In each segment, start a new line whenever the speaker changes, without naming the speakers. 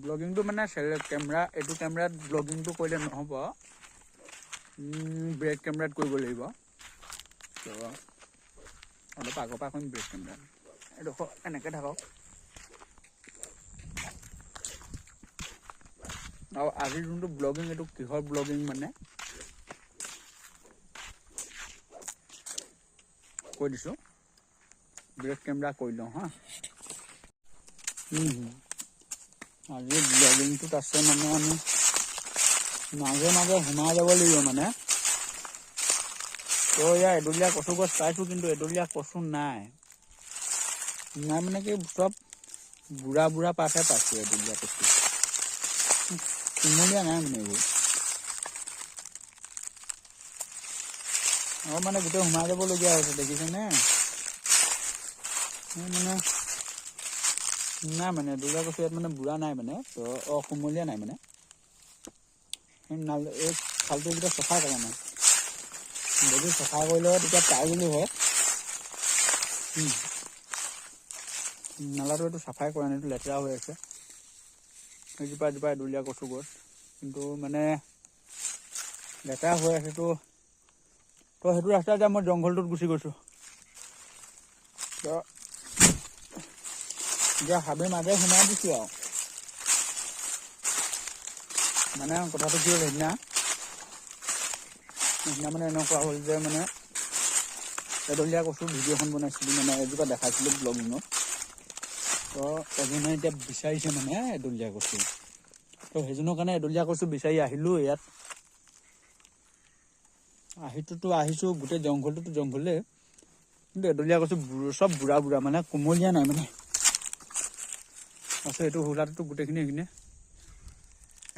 ব্লগিংটো মানে কেমেৰা এইটো কেমেৰাত ব্লগিংটো কৰিলে নহ'ব ব্ৰেক কেমেৰাত কৰিব লাগিব তো অলপ আগৰ পৰা কৰিম ব্ৰেক কেমেৰাত এইডোখৰ এনেকৈ থাকক আৰু আজিৰ যোনটো ব্লগিং এইটো কিহৰ ব্লগিং মানে কৈ দিছোঁ ব্ৰেক কেমেৰা কৰি লওঁ হা আজি ব্লগিংটোত আছে মানে আমি মাজে মাজে সোমাই যাব লাগিব মানে তো ইয়াৰ এডলীয়া কচু গছ পাইছোঁ কিন্তু এডলীয়া কচু নাই মানে কি চব বুঢ়া বুঢ়া পাতহে পাইছোঁ এডলীয়া কচু কুমলীয়া নাই মানে এইবোৰ আৰু মানে গোটেই সোমাই যাবলগীয়া হৈছে দেখিছেনে মানে নাই মানে এডলীয়া কচু ইয়াত মানে বুঢ়া নাই মানে তো কুমলীয়া নাই মানে এই খালটো যেতিয়া চফা কৰা নাই যদি চফা কৰিলে তেতিয়া পাই বুলি হয় নালাটো এইটো চাফাই কৰা নাই এইটো লেতেৰা হৈ আছে এজোপা এডলীয়া কচু গছ কিন্তু মানে লেতেৰা হৈ আছে তো সেইটো ৰাস্তা এতিয়া মই জংঘলটোত গুচি গৈছোঁ তো এতিয়া হাবি মাজে সোমাই দিছোঁ আৰু মানে কথাটো কি হ'ল সেইদিনা মানে এনেকুৱা হ'ল যে মানে এডলীয়া কচু ভিডিঅ'খন বনাইছিলোঁ মানে এজোপা দেখাইছিলোঁ ব্লগিঙত তো এজনে এতিয়া বিচাৰিছে মানে এডলীয়া কচু তো সেইজনৰ কাৰণে এডলীয়া কচু বিচাৰি আহিলোঁ ইয়াত আহিছোঁ গোটেই জংঘলটোতো জংঘলেই কিন্তু এডলীয়া কচু চব বুঢ়া বুঢ়া মানে কুমলীয়া নাই মানে আছে এইটো হোলাটোতো গোটেইখিনি এইখিনি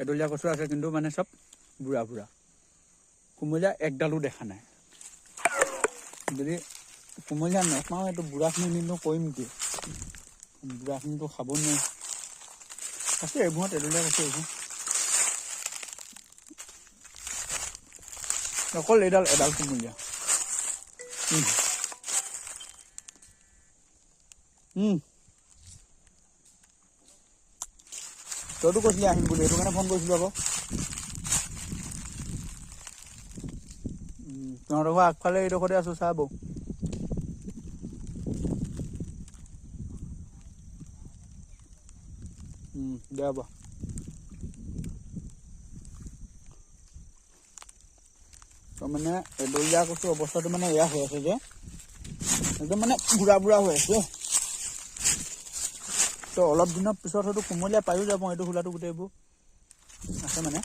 এডলীয়া কচু আছে কিন্তু মানে চব বুঢ়া বুঢ়া কুমলীয়া একডালো দেখা নাই যদি কুমলীয়া নাপাওঁ এইটো বুঢ়াখিনি কিন্তু কৰিম কি বুঢ়াখিনিতো খাব নোৱাৰি আছে এইবোৰত এডলীয়া কচু এইবোৰ অকল এডাল কুমলীয়া তইতো কৈছিলি আহিম বুলি সেইটো কাৰণে ফোন কৰিছিলোঁ আকৌ তহঁতৰ ঘৰ আগফালে এইডোখৰতে আছোঁ চা বৌ দে হ'ব তো মানে এডলীয়া কচু অৱস্থাটো মানে এয়া হৈ আছে যে একদম মানে বুঢ়া বুঢ়া হৈ আছে তো অলপ দিনৰ পিছত হয়তো কুমলীয়া পায়ো যাব এইটো হোলাটো গোটেইবোৰ আছে মানে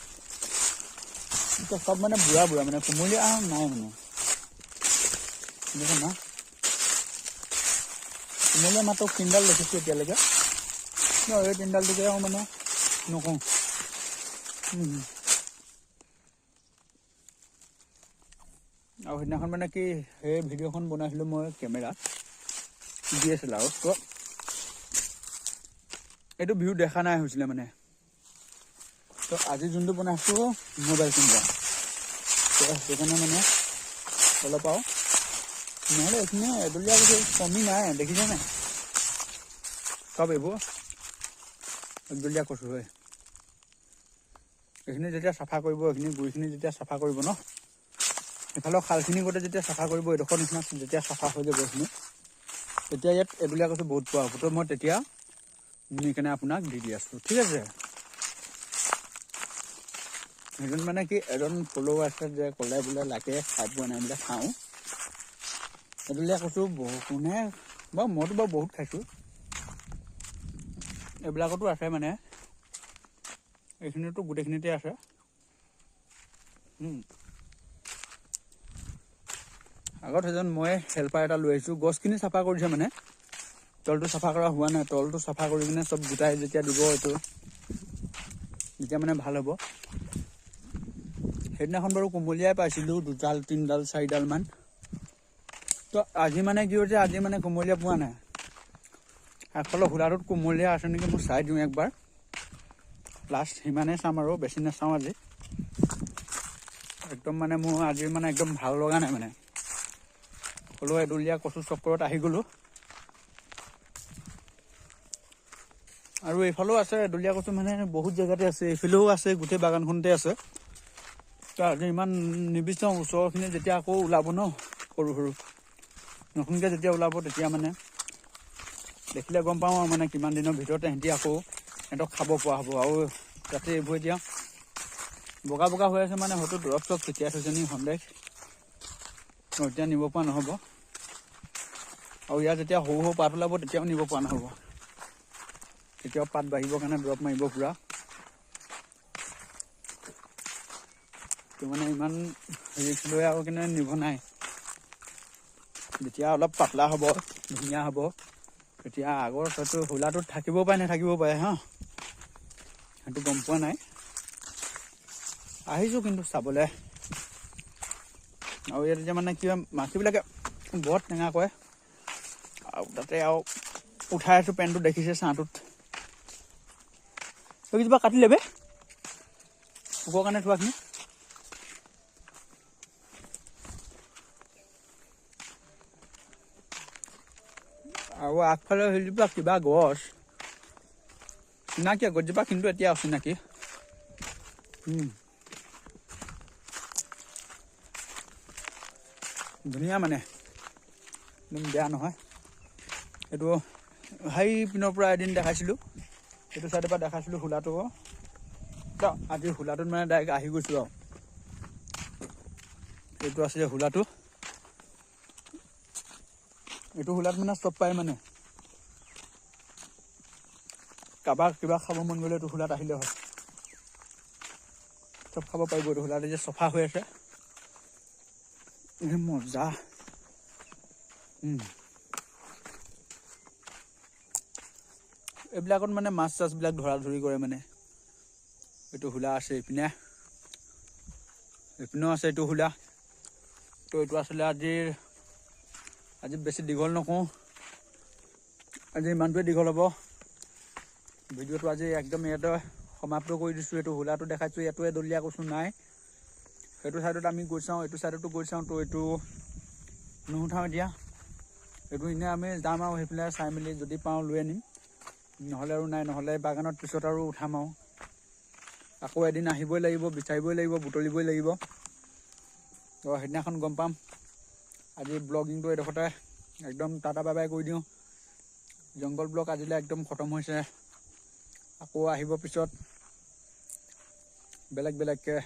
চব মানে বুঢ়া বুঢ়া মানে কুমলীয়া নাই মানে দেখোন না কুমলীয়া মাত্ৰ 3ডাল দেখিছোঁ এতিয়ালৈকে এই 3ডালটোকে আৰু মানে নকওঁ আৰু সেইদিনাখন মানে কি সেই ভিডিঅ'খন বনাইছিলোঁ মই কেমেৰাত DSLR তো এইটো ভিউ দেখা নাই হৈছিলে মানে তো আজি যোনটো বনাইছোঁ মোবাইল কেমেৰা তো সেইকাৰণে মানে অলপ আৰু নহ'লে এইখিনি এডলীয়া কচু কমি নাই দেখিছে নাই চব এইবোৰ এডলীয়া কচু হয় এইখিনি যেতিয়া চাফা কৰিব এইখিনি গুৰিখিনি যেতিয়া চাফা কৰিব ন এইফালৰ খালখিনি গোটেই যেতিয়া চাফা কৰিব এইডোখৰ নিচিনা যেতিয়া চাফা হৈ যাব এইখিনি তেতিয়া ইয়াত এডলীয়া কচু বহুত পোৱা হ'ব তো মই তেতিয়া সেইকাৰণে আপোনাক দি আছোঁ ঠিক আছে সেইজন মানে কি এজন ফ'ল'ৱাৰ আছে যে ক'লে বোলে লাগে খাই পোৱা নাই বোলে খাওঁ এডলীয়া কচু কোনে বাৰু মইতো বাৰু বহুত খাইছোঁ এইবিলাকতো আছে মানে এইখিনিতো গোটেইখিনিতে আছে আগত সেইজন মই হেল্পাৰ এটা লৈ আহিছোঁ গছখিনি চাফা কৰিছে মানে তলটো চাফা কৰা হোৱা নাই তলটো চাফা কৰি কিনে চব গোটাই যেতিয়া দিব এইটো তেতিয়া মানে ভাল হ'ব সেইদিনাখন বাৰু কুমলীয়াই পাইছিলোঁ 2ডাল 3ডাল 4ডাল মান তো আজি মানে কি হৈছে আজি মানে কুমলীয়া পোৱা নাই আগফালৰ হোলাটোত কুমলীয়া আছে নেকি মই চাই দিওঁ একবাৰ লাষ্ট সিমানেই চাম আৰু বেছি নাচাওঁ আজি একদম মানে মোৰ আজি মানে একদম ভাল লগা নাই মানে হ'লেও এডলীয়া কচু চক্কৰত আহি গ'লোঁ আৰু এইফালেও আছে এডলীয়া কচু মানে বহুত জেগাতে আছে, এইফালেও আছে, গোটেই বাগানখনতে আছে। আজি ইমান নিবিচাৰোঁ, ওচৰৰখিনি যেতিয়া আকৌ ওলাব ন, সৰু সৰু নতুনকৈ যেতিয়া ওলাব তেতিয়া মানে দেখিলে গম পাওঁ আৰু মানে কিমান দিনৰ ভিতৰতে সিহঁতক খাব পৰা হ'ব। আৰু যাতে এইবোৰ এতিয়া বগা বগা হৈ আছে মানে হয়তো দৰৱ চৰব ছটিয়াই থৈছে নি সন্দেহ, এতিয়া নিব পৰা নহ'ব। আৰু ইয়াত যেতিয়া সৰু সৰু পাত ওলাব তেতিয়াও নিব পৰা নহ'ব, তেতিয়াও পাত বাঢ়িবৰ কাৰণে দৰৱ মাৰিব পুৰা। তো মানে ইমান ৰিস্ক লৈ আৰু কিন্তু নিব নাই। যেতিয়া অলপ পাতলা হ'ব, ধুনীয়া হ'ব, তেতিয়া আগৰ হয়তো হোলাটোত থাকিবও পাৰে নাথাকিবও পাৰে হা, সেইটো গম পোৱা নাই। আহিছোঁ কিন্তু চাবলৈ। আৰু ইয়াত এতিয়া মানে কি হয়, মাখিবিলাকে বৰ টেঙা কৰে। আৰু তাতে আৰু উঠাই আছোঁ পেনটো দেখিছে ছাঁটোত। কিবা কাটিলে বে পোকৰ কাৰণে থোৱাখিনি। আৰু আগফালে সেইজোপা কিবা গছ চিনাকি গছজোপা কিন্তু এতিয়া অচিনাকি। ধুনীয়া মানে একদম বেয়া নহয়। এইটো সেই পিনৰ পৰা এদিন দেখাইছিলোঁ, এইটো চাইডৰ পৰা দেখাইছিলোঁ হোলাটো। আজি হোলাটোত মানে ডাইৰেক্ট আহি গৈছোঁ আৰু এইটো আছিলে হোলাটো। এইটো হোলাত মানে চব পায়, মানে কাৰোবাক কিবা খাব মন গ'লে এইটো হোলাত আহিলে হয়, চব খাব পাৰিব। এইটো হোলাত যে চফা হৈ আছে, মজা। এইবিলাকত মানে মাছ চাছবিলাক ধৰা ধৰি কৰে মানে। এইটো হোলা আছে, এইপিনেও আছে এইটো হোলা। তো এইটো আছিলে আজি বেছি দীঘল নকৰোঁ, আজি ইমানটোৱে দীঘল হ'ব। ভিডিঅ'টো আজি একদম ইয়াতে সমাপ্ত কৰি দিছোঁ। এইটো হোলাটো দেখাইছোঁ, ইয়াতো এডলীয়া কচু নাই। সেইটো চাইডত আমি গৈ চাওঁ, এইটো চাইডতো গৈ চাওঁ। তো এইটো নুঠাওঁ এতিয়া, এইটো এনেই আমি যাম আৰু সেইফালে চাই মেলি যদি পাওঁ লৈ আনিম, নহ'লে আৰু নাই। নহ'লে বাগানত পিছত আৰু উঠাম আৰু আকৌ এদিন আহিবই লাগিব, বিচাৰিবই লাগিব, বুটলিবই লাগিব। তো সেইদিনাখন গম পাম। আজি ব্লগিংটো এডোখৰতে একদম টাটা বাই বাই কৰি দিওঁ। জংঘল ব্লগ আজিলৈ একদম খতম হৈছে। আকৌ আহিব পিছত বেলেগকৈ